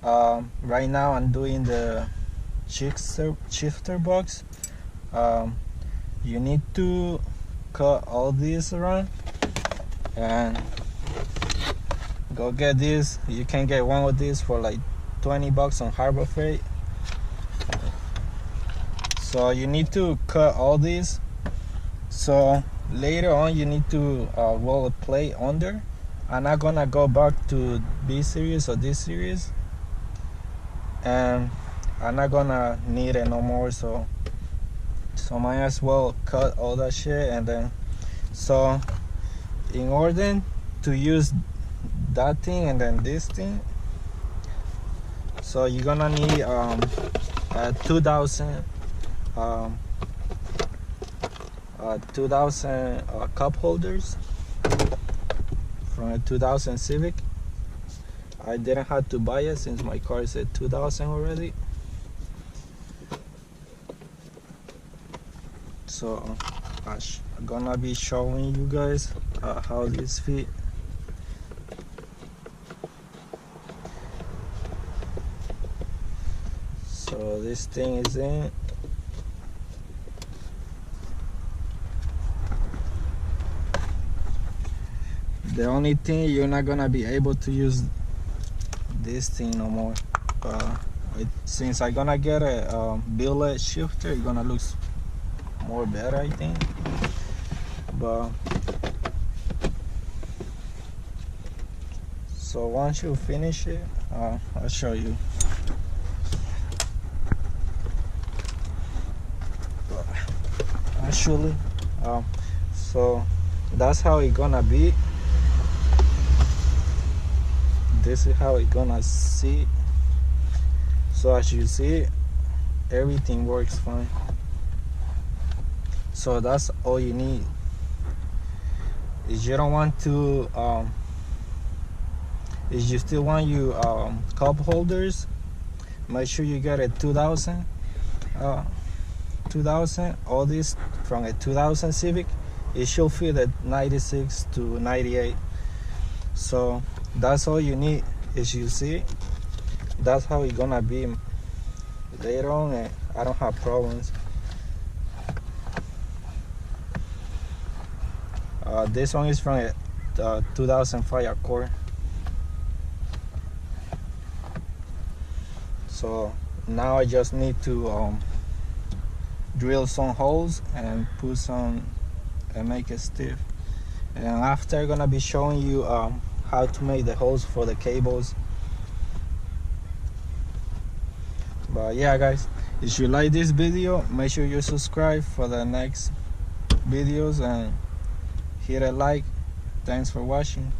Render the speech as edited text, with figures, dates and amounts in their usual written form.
Right now I'm doing the shifter box. You need to cut all this around and go get this. You can get one of these for like 20 bucks on Harbor Freight. So you need to cut all these. So later on you need to weld a plate under. I'm not gonna go back to B series or this series, and I'm not gonna need it no more, so might as well cut all that shit. And then so in order to use that thing and then this thing, so you're gonna need a 2000 cup holders from a 2000 Civic. I didn't have to buy it since my car is a 2000 already. So I'm gonna be showing you guys how this fit. So this thing is in. The only thing, you're not gonna be able to use this thing no more. Since I'm gonna get a billet shifter, it's gonna look more better, I think. But so once you finish it, I'll show you. Actually, so that's how it's gonna be. This is how it's gonna see. So as you see, everything works fine. So that's all you need. If you don't want to if you still want your cup holders, make sure you get a 2000 all this from a 2000 Civic. It should fit at 96 to 98. So that's all you need. As you see, that's how it's gonna be later on, and I don't have problems. This one is from a 2005 Accord. So now I just need to drill some holes and put some and make it stiff. And after, I'm gonna be showing you how to make the holes for the cables. But yeah, guys, if you like this video, make sure you subscribe for the next videos and hit a like. Thanks for watching.